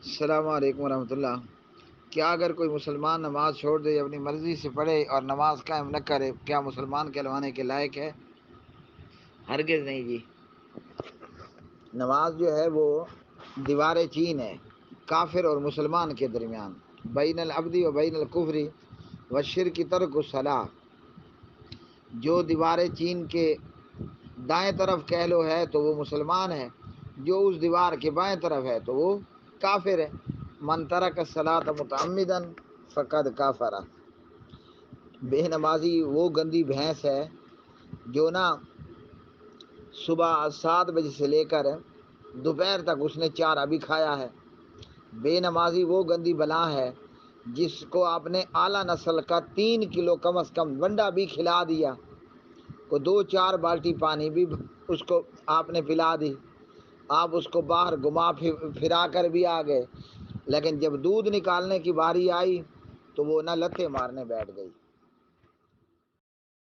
السلام علیکم ورحمۃ اللہ۔ کیا اگر کوئی مسلمان نماز چھوڑ دے یا اپنی مرضی سے پڑھے اور نماز قائم نہ کرے کیا مسلمان کہلوانے کے لائق ہے؟ ہرگز نہیں جی۔ نماز جو ہے وہ دیوار چین ہے کافر اور مسلمان کے درمیان، بین العبد و بین الکفر والشرک ترک الصلاۃ۔ جو دیوار چین کے دائیں طرف کہہ لو ہے تو وہ مسلمان ہے، جو اس دیوار کے بائیں طرف ہے تو وہ کافر ہے۔ من ترک الصلاۃ متعمدا فقد کافر۔ بے نمازی وہ گندی بھینس ہے جو نا صبح 7 بجے سے لے کر دوپہر تک اس نے چارہ بھی کھایا ہے۔ بے نمازی وہ گندی بلا ہے جس کو آپ نے اعلیٰ نسل کا 3 کلو کم از کم ونڈا بھی کھلا دیا، کو 2-4 بالٹی پانی بھی اس کو آپ نے پلا دی، آپ اس کو باہر گھما پھرا کر بھی آ گئے، لیکن جب دودھ نکالنے کی باری آئی تو وہ نہ لتھے مارنے بیٹھ گئی۔